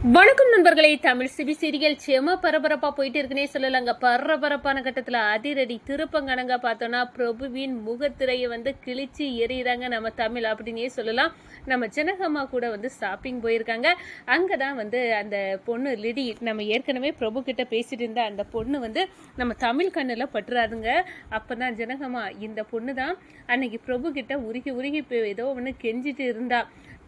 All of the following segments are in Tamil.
வணக்கம் நண்பர்களே. தமிழ் சிபி சீரியல் செம பரபரப்பா போயிட்டு இருக்குன்னே சொல்லலாங்க. பரபரப்பான கட்டத்துல அதிரடி திருப்பங்கணங்க பார்த்தோன்னா பிரபுவின் முகத்திரையை கிழிச்சு எறிகிறாங்க நம்ம தமிழ் அப்படின்னே சொல்லலாம். நம்ம ஜனகம்மா கூட ஷாப்பிங் போயிருக்காங்க. அங்கதான் அந்த பொண்ணு லிடி நம்ம ஏற்கனவே பிரபு கிட்ட பேசிட்டு இருந்த அந்த பொண்ணு நம்ம தமிழ் கண்ணுல பட்டுறாதுங்க. அப்பதான் ஜனகம்மா இந்த பொண்ணு தான் அன்னைக்கு பிரபு கிட்ட உருகி உருகி ஏதோ ஒன்று கெஞ்சிட்டு இருந்தா,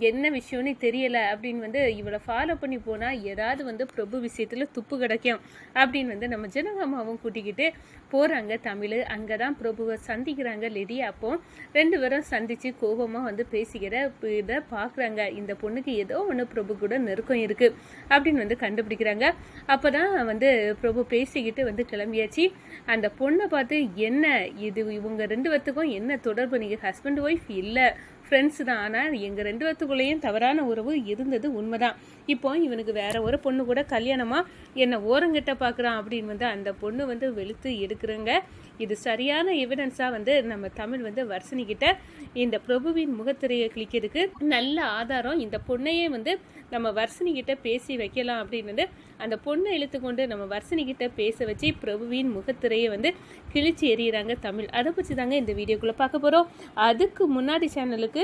என்ன விஷயம்னு தெரியல அப்படின்னு இவளை ஃபாலோ பண்ணி போனால் ஏதாவது பிரபு விஷயத்தில் துப்பு கிடைக்கும் அப்படின்னு நம்ம ஜனகம்மாவும் கூட்டிக்கிட்டு போகிறாங்க தமிழ். அங்கே தான் பிரபுவை சந்திக்கிறாங்க லிடி. அப்போ ரெண்டு பேரும் சந்தித்து கோபமாக பேசிக்கிற இதை பார்க்குறாங்க. இந்த பொண்ணுக்கு ஏதோ ஒன்று பிரபு கூட நெருக்கம் இருக்குது அப்படின்னு கண்டுபிடிக்கிறாங்க. அப்போ தான் பிரபு பேசிக்கிட்டு கிளம்பியாச்சு. அந்த பொண்ணை பார்த்து, என்ன இது இவங்க ரெண்டு பேர்த்துக்கும் என்ன தொடர்பு, நீங்கள் ஹஸ்பண்ட் ஒய்ஃப் இல்லை ஃப்ரெண்ட்ஸ் தான், ஆனால் எங்கள் ரெண்டு பேர்த்துக்குள்ளேயும் தவறான உறவு இருந்தது உண்மைதான். இப்போ இவனுக்கு வேற ஒரு பொண்ணு கூட கல்யாணமாக என்னை ஓரங்கிட்ட பார்க்குறான் அப்படின்னு அந்த பொண்ணு வெளுத்து எடுக்கிறங்க. இது சரியான எவிடன்ஸாக நம்ம தமிழ் வர்ஷினிக்கிட்ட இந்த பிரபுவின் முகத்திரையை கிளிக்கிறதுக்கு நல்ல ஆதாரம். இந்த பொண்ணையே நம்ம வர்ஷினிக்கிட்ட பேசி வைக்கலாம் அப்படின்னு அந்த பொண்ணை இழுத்துக்கொண்டு நம்ம வர்ஷினிக்கிட்ட பேச வச்சு பிரபுவின் முகத்திரையை கிழிச்சு எறிகிறாங்க தமிழ். அதை பற்றி தாங்க இந்த வீடியோக்குள்ளே பார்க்க போகிறோம். அதுக்கு முன்னாடி சேனலுக்கு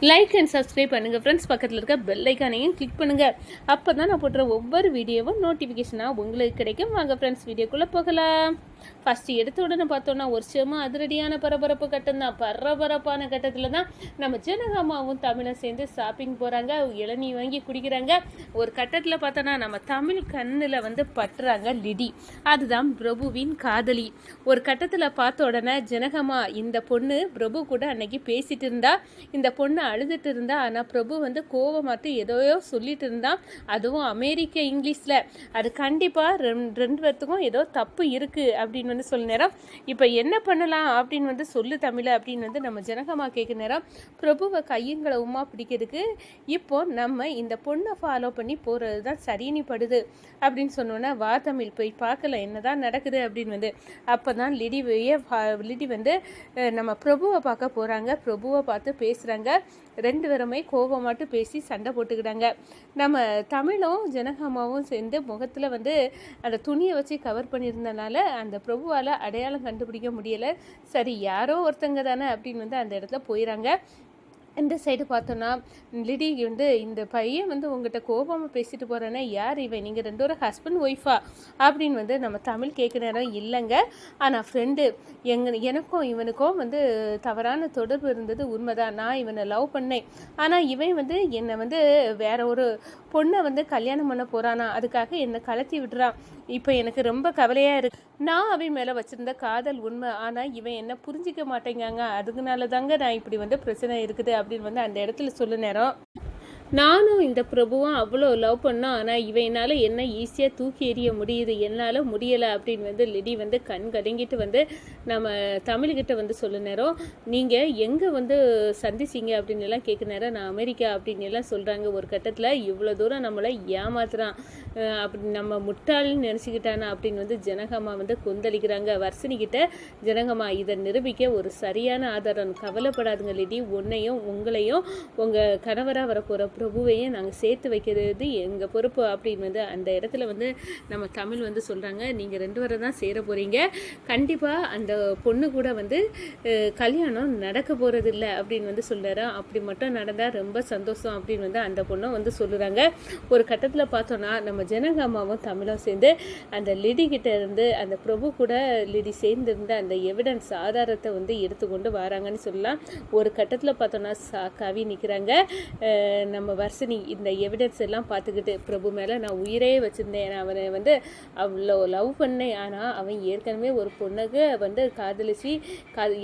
லைக் அண்ட் சப்ஸ்கிரைப் பண்ணுங்கள் ஃப்ரெண்ட்ஸ். பக்கத்தில் இருக்க பெல் ஐக்கானையும் கிளிக் பண்ணுங்கள். அப்போ தான் நான் போடுற ஒவ்வொரு வீடியோவும் நோட்டிஃபிகேஷனாக உங்களுக்கு கிடைக்கும். வாங்க ஃப்ரெண்ட்ஸ் வீடியோக்குள்ளே போகலாம். ஃபஸ்ட்டு எடுத்த உடனே பார்த்தோன்னா ஒரு செம அதிரடியான பரபரப்பு கட்டம் தான். பரபரப்பான கட்டத்தில் தான் நம்ம ஜனகம்மாவும் தமிழை சேர்ந்து ஷாப்பிங் போகிறாங்க. இளநீ வாங்கி குடிக்கிறாங்க. ஒரு கட்டத்தில் பார்த்தோன்னா நம்ம தமிழ் கண்ணில் பட்டுறாங்க லிடி. அதுதான் பிரபுவின் காதலி. ஒரு கட்டத்தில் பார்த்த உடனே ஜனகம்மா, இந்த பொண்ணு பிரபு கூட அன்னைக்கு பேசிட்டு இருந்தா, இந்த பொண்ணு அழுதுட்டு இருந்தா, ஆனால் பிரபு கோவமாட்டு ஏதோயோ சொல்லிட்டு இருந்தான், அதுவும் அமெரிக்க இங்கிலீஷில். அது கண்டிப்பாக ரெண்டு பேர்த்துக்கும் ஏதோ தப்பு இருக்குது அப்படின்னு சொல்ல நேரம், இப்போ என்ன பண்ணலாம் அப்படின்னு சொல்லு தமிழ் அப்படின்னு நம்ம ஜனகம்மா கேட்குற நேரம், பிரபுவை கையங்களவுமா பிடிக்கிறதுக்கு இப்போ நம்ம இந்த பொண்ணை ஃபாலோ பண்ணி போகிறது தான் சரின்னு படுது அப்படின்னு சொன்னோன்னா, வா தமிழ் போய் பார்க்கல என்னதான் நடக்குது அப்படின்னு அப்போ தான் லிடி நம்ம பிரபுவை பார்க்க போகிறாங்க. பிரபுவை பார்த்து பேசுகிறாங்க. ரெண்டு பேருமே கோபமாட்டு பேசி சண்டை போட்டுக்கிட்டாங்க. நம்ம தமிழும் ஜனகம்மாவும் சேர்ந்து முகத்தில் அந்த துணியை வச்சு கவர் பண்ணியிருந்தனால அந்த பிரபுவால் அடையாளம் கண்டுபிடிக்க முடியலை. சரி யாரோ ஒருத்தங்க தானே அப்படின்னு அந்த இடத்துல போயிடறாங்க. இந்த சைடு பார்த்தோன்னா லிடி இந்த பையன் உங்கள்கிட்ட கோபமாக பேசிட்டு போகிறேன்னா, யார் இவன், நீங்கள் ரெண்டு ஒரு ஹஸ்பண்ட் ஒய்ஃபா அப்படின்னு நம்ம தமிழ் கேட்குற நேரம், இல்லைங்க ஆனால் ஃப்ரெண்டு, எனக்கும் இவனுக்கும் தவறான தொடர்பு இருந்தது உண்மைதான். நான் இவனை லவ் பண்ணேன், ஆனால் இவன் என்னை வேற ஒரு பொண்ணை கல்யாணம் பண்ண போகிறானா, அதுக்காக என்னை கலத்தி விடுறான். இப்போ எனக்கு ரொம்ப கவலையாக இருக்கு. நான் அவன் மேலே வச்சுருந்த காதல் உண்மை, ஆனால் இவன் என்ன புரிஞ்சிக்க மாட்டேங்காங்க, அதுக்குனால தாங்க நான் இப்படி பிரச்சனை இருக்குது அப்படின்னு அந்த இடத்துல சொல்ல நேரம், நானும் இந்த பிரபுவும் அவ்வளோ லவ் பண்ணோம், ஆனால் இவனால் என்ன ஈஸியாக தூக்கி எறிய முடியுது, என்னால் முடியலை அப்படின்னு லிடி கண் கலங்கிட்டு நம்ம தமிழ்கிட்ட சொல்ல நேரம், நீங்கள் எங்கே சந்திச்சிங்க அப்படின்னு எல்லாம் கேட்க நேரம், நான் அமெரிக்கா அப்படின்னு எல்லாம் சொல்கிறாங்க. ஒரு கட்டத்தில் இவ்வளோ தூரம் நம்மளை ஏமாத்துறான், அப்படி நம்ம முட்டாள்னு நினச்சிக்கிட்டானா அப்படின்னு ஜனகம்மா கொந்தளிக்கிறாங்க. வர்ஷினிக்கிட்ட ஜனகம்மா இதை நிரூபிக்க ஒரு சரியான ஆதாரம், கவலைப்படாதுங்க லிடி, உன்னையும் உங்களையும் உங்கள் கணவராக வரப்போகிற பிரபுவையும் நாங்கள் சேர்த்து வைக்கிறது எங்கள் பொறுப்பு அப்படின்னு அந்த இடத்துல நம்ம தமிழ் சொல்கிறாங்க. நீங்கள் ரெண்டு பேரை தான் சேர போகிறீங்க, கண்டிப்பாக அந்த பொண்ணு கூட கல்யாணம் நடக்க போகிறது இல்லை அப்படின்னு சொல்கிறாரு. அப்படி மட்டும் நடந்தால் ரொம்ப சந்தோஷம் அப்படின்னு அந்த பொண்ணை சொல்லுறாங்க. ஒரு கட்டத்தில் பார்த்தோன்னா நம்ம ஜனகம்மாவும் தமிழும் சேர்ந்து அந்த லிடி கிட்ட இருந்து அந்த பிரபு கூட லிடி சேர்ந்துருந்த அந்த எவிடன்ஸ் ஆதாரத்தை எடுத்துக்கொண்டு வராங்கன்னு சொல்லலாம். ஒரு கட்டத்தில் பார்த்தோன்னா கவி நிற்கிறாங்க. நம்ம வர்ஷினி இந்த எவிடன்ஸ் எல்லாம் பார்த்துக்கிட்டு, பிரபு மேலே நான் உயிரே வச்சுருந்தேன், அவனை அவ்வளோ லவ் பண்ணேன், ஆனால் அவன் ஏற்கனவே ஒரு பொண்ணுக்கு காதலிச்சு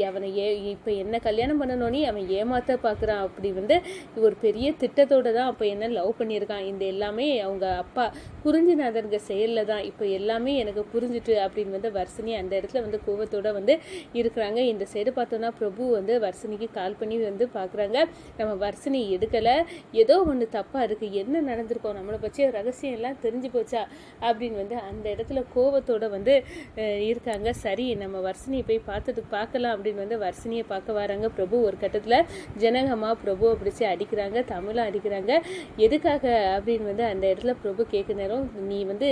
அவனை இப்போ என்ன கல்யாணம் பண்ணணும்னு அவன் ஏமாற்ற பார்க்குறான். அப்படி ஒரு பெரிய திட்டத்தோடு தான் அப்போ என்ன லவ் பண்ணியிருக்கான். இந்த எல்லாமே அவங்க அப்பா புரிஞ்சுநாதருங்க செயலில் தான் இப்போ எல்லாமே எனக்கு புரிஞ்சுட்டு அப்படின்னு வர்ஷினி அந்த இடத்துல கோவத்தோடு இருக்கிறாங்க. இந்த சைடு பார்த்தோன்னா பிரபு வர்ஷினிக்கு கால் பண்ணி பார்க்குறாங்க. நம்ம வர்ஷினி எடுக்கலை, ஏதோ ஒன்று தப்பாக இருக்குது, என்ன நடந்திருக்கோம், நம்மளை பற்றிய ரகசியம் எல்லாம் தெரிஞ்சு போச்சா அப்படின்னு வந்து அந்த இடத்துல கோவத்தோட வந்து இருக்காங்க. சரி நம்ம வர்ஷினியை போய் பார்க்கலாம் அப்படின்னு வந்து வர்ஷினியை பார்க்க வராங்க பிரபு. ஒரு கட்டத்தில் ஜனகம்மா பிரபுவை பிடிச்சி அடிக்கிறாங்க, தமிழும் அடிக்கிறாங்க. எதுக்காக அப்படின்னு வந்து அந்த இடத்துல பிரபு கேட்க நேரம், நீ வந்து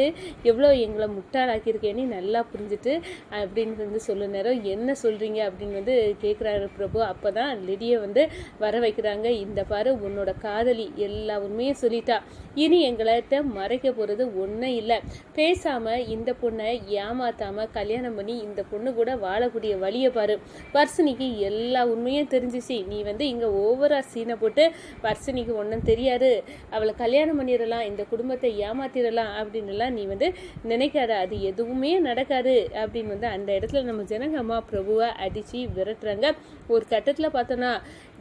எவ்வளோ எங்களை முட்டாளாக்கியிருக்கேன்னு நல்லா புரிஞ்சுட்டு அப்படின்னு வந்து சொல்ல நேரம், என்ன சொல்கிறீங்க அப்படின்னு வந்து கேட்குறாரு பிரபு. அப்போ தான் லிடியை வந்து வர வைக்கிறாங்க. இந்த பாரு உன்னோட காதலி எல்லா உண்மையும் சொல்லிட்டா, இனி எங்கள்கிட்ட மறைக்க போகிறது ஒன்றும் இல்லை. பேசாமல் இந்த பொண்ணை ஏமாத்தாமல் கல்யாணம் பண்ணி இந்த பொண்ணு கூட வாழக்கூடிய வழியை பாரு. வர்ஷினிக்கு எல்லா உண்மையும் தெரிஞ்சிச்சு. நீ வந்து இங்கே ஓவரா சீனை போட்டு வர்ஷினிக்கு ஒன்றும் தெரியாது, அவளை கல்யாணம் பண்ணிடலாம், இந்த குடும்பத்தை ஏமாத்திடலாம் அப்படின்னுலாம் நீ வந்து நினைக்காத, அது எதுவுமே நடக்காது அப்படின்னு வந்து அந்த இடத்துல நம்ம ஜனகம்மா பிரபுவை அடித்து விரட்டுறாங்க. ஒரு கட்டத்தில் பார்த்தோன்னா,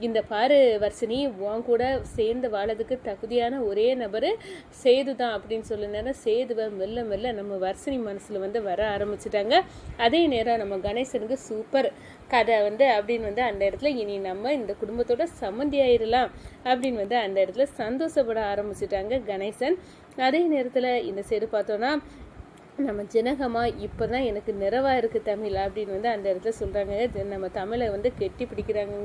இந்த பாரு வர்ஷினி, உன் கூட சேர்ந்து வாழறதுக்கு தகுதியான ஒரே நபர் சேது தான் அப்படின்னு சொல்லினா சேதுவை மெல்ல மெல்ல நம்ம வர்ஷினி மனசில் வந்து வர ஆரம்பிச்சிட்டாங்க. அதே நேரம் நம்ம கணேசனுக்கு சூப்பர் கதை வந்து அப்படின்னு வந்து அந்த இடத்துல இனி நம்ம இந்த குடும்பத்தோட சம்மந்தி ஆயிடலாம் அப்படின்னு வந்து அந்த இடத்துல சந்தோஷப்பட ஆரம்பிச்சிட்டாங்க கணேசன். அதே நேரத்தில் இந்த சைடு பார்த்தோன்னா நம்ம ஜனகமா இப்போ தான் எனக்கு நிறைவாக இருக்குது தமிழ் அப்படின்னு வந்து அந்த இடத்துல சொல்கிறாங்க. நம்ம தமிழை வந்து கெட்டி பிடிக்கிறாங்க.